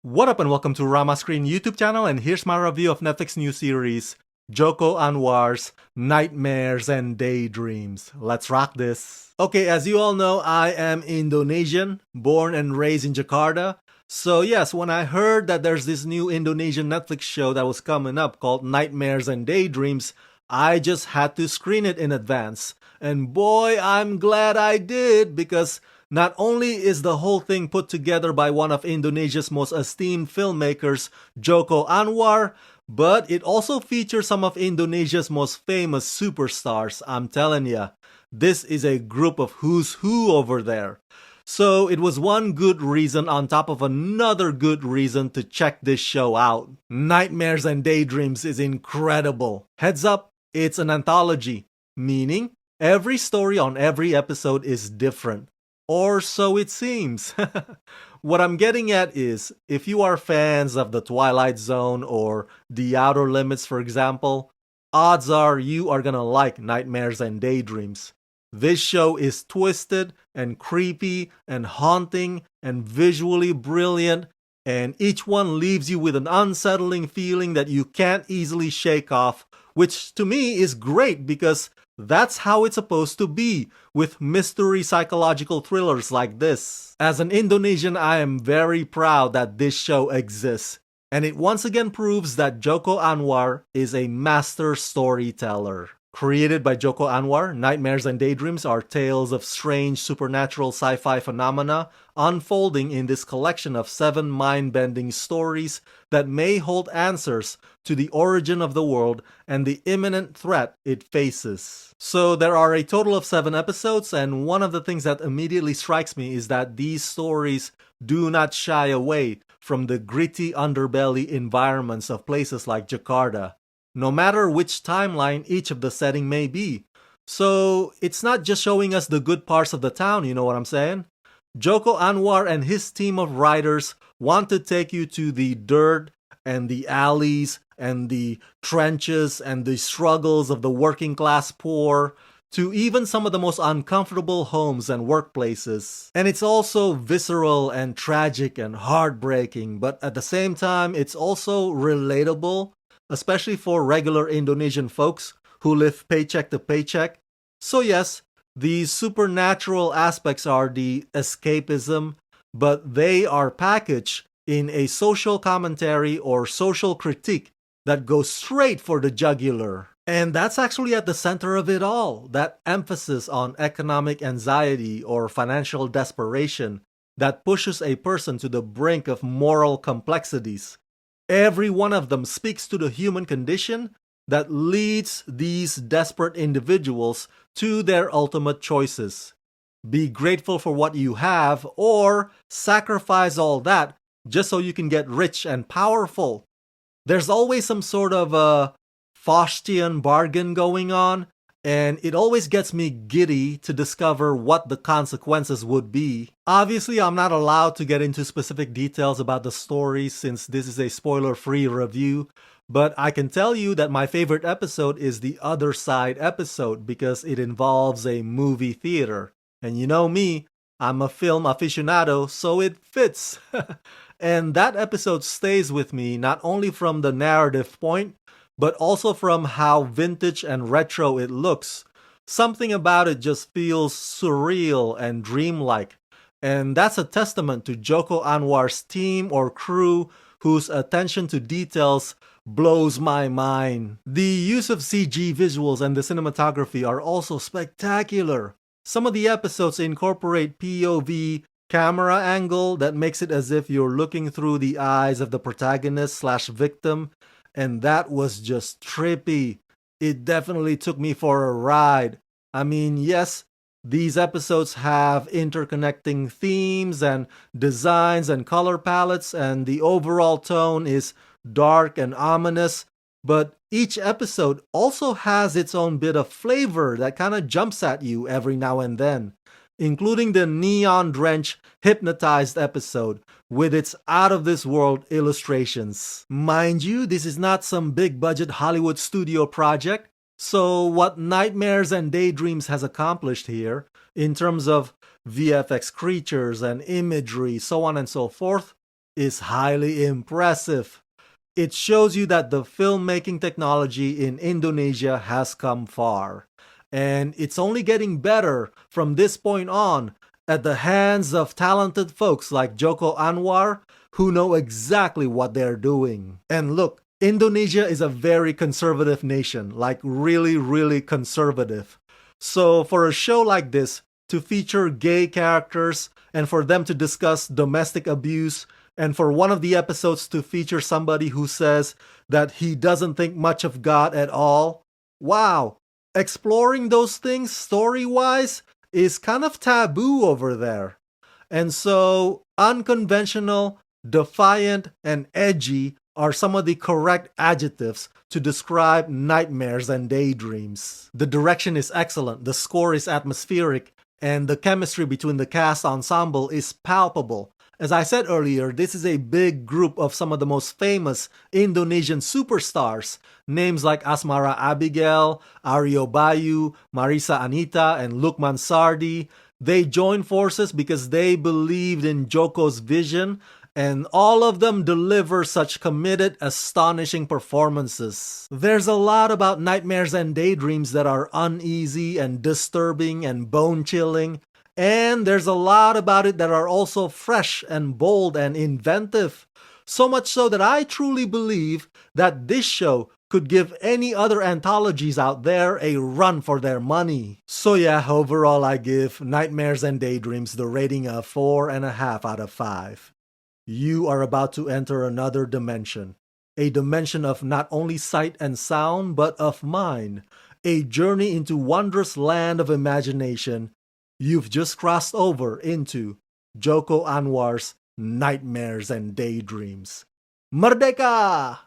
What up and welcome to Rama Screen YouTube channel, and here's my review of Netflix new series Joko Anwar's Nightmares and Daydreams. Let's rock this. Okay, as you all know, I am Indonesian, born and raised in Jakarta. So yes, when I heard that there's this new Indonesian Netflix show that was coming up called Nightmares and Daydreams, I just had to screen it in advance. And boy, I'm glad I did, because not only is the whole thing put together by one of Indonesia's most esteemed filmmakers, Joko Anwar, but it also features some of Indonesia's most famous superstars. I'm telling ya, this is a group of who's who over there. So it was one good reason on top of another good reason to check this show out. Nightmares and Daydreams is incredible. Heads up, it's an anthology, meaning every story on every episode is different. Or so it seems. What I'm getting at is, if you are fans of The Twilight Zone or The Outer Limits, for example, odds are you are gonna like Nightmares and Daydreams. This show is twisted and creepy and haunting and visually brilliant, and each one leaves you with an unsettling feeling that you can't easily shake off, which to me is great because that's how it's supposed to be with mystery psychological thrillers like this. As an Indonesian, I am very proud that this show exists, and it once again proves that Joko Anwar is a master storyteller. Created by Joko Anwar, Nightmares and Daydreams are tales of strange supernatural sci-fi phenomena unfolding in this collection of 7 mind-bending stories that may hold answers to the origin of the world and the imminent threat it faces. So there are a total of 7 episodes, and one of the things that immediately strikes me is that these stories do not shy away from the gritty underbelly environments of places like Jakarta, no matter which timeline each of the setting may be. So it's not just showing us the good parts of the town, you know what I'm saying? Joko Anwar and his team of writers want to take you to the dirt and the alleys and the trenches and the struggles of the working class poor, to even some of the most uncomfortable homes and workplaces. And it's also visceral and tragic and heartbreaking, but at the same time, it's also relatable, especially for regular Indonesian folks who live paycheck to paycheck. So yes, these supernatural aspects are the escapism, but they are packaged in a social commentary or social critique that goes straight for the jugular. And that's actually at the center of it all, that emphasis on economic anxiety or financial desperation that pushes a person to the brink of moral complexities. Every one of them speaks to the human condition that leads these desperate individuals to their ultimate choices. Be grateful for what you have, or sacrifice all that just so you can get rich and powerful. There's always some sort of a Faustian bargain going on, and it always gets me giddy to discover what the consequences would be. Obviously, I'm not allowed to get into specific details about the story since this is a spoiler-free review, but I can tell you that my favorite episode is the Other Side episode because it involves a movie theater. And you know me, I'm a film aficionado, so it fits. And that episode stays with me not only from the narrative point, but also from how vintage and retro it looks. Something about it just feels surreal and dreamlike. And that's a testament to Joko Anwar's team or crew whose attention to details blows my mind. The use of CG visuals and the cinematography are also spectacular. Some of the episodes incorporate POV camera angle that makes it as if you're looking through the eyes of the protagonist/victim, and that was just trippy. It definitely took me for a ride. I mean, yes, these episodes have interconnecting themes and designs and color palettes, and the overall tone is dark and ominous, but each episode also has its own bit of flavor that kind of jumps at you every now and then, including the neon-drenched Hypnotized episode with its out-of-this-world illustrations. Mind you, this is not some big-budget Hollywood studio project, so what Nightmares and Daydreams has accomplished here, in terms of VFX creatures and imagery, so on and so forth, is highly impressive. It shows you that the filmmaking technology in Indonesia has come far. And it's only getting better from this point on at the hands of talented folks like Joko Anwar who know exactly what they're doing. And look, Indonesia is a very conservative nation, like really, really conservative. So for a show like this to feature gay characters and for them to discuss domestic abuse and for one of the episodes to feature somebody who says that he doesn't think much of God at all, wow, exploring those things story-wise is kind of taboo over there. And so unconventional, defiant, and edgy are some of the correct adjectives to describe Nightmares and Daydreams. The direction is excellent, the score is atmospheric, and the chemistry between the cast ensemble is palpable. As I said earlier, this is a big group of some of the most famous Indonesian superstars. Names like Asmara Abigail, Aryo Bayu, Marisa Anita, and Lukman Sardi. They joined forces because they believed in Joko's vision, and all of them deliver such committed, astonishing performances. There's a lot about Nightmares and Daydreams that are uneasy and disturbing and bone-chilling. And there's a lot about it that are also fresh and bold and inventive. So much so that I truly believe that this show could give any other anthologies out there a run for their money. So yeah, overall I give Nightmares and Daydreams the rating of 4.5 out of 5. You are about to enter another dimension. A dimension of not only sight and sound, but of mind. A journey into wondrous land of imagination. You've just crossed over into Joko Anwar's Nightmares and Daydreams. Merdeka!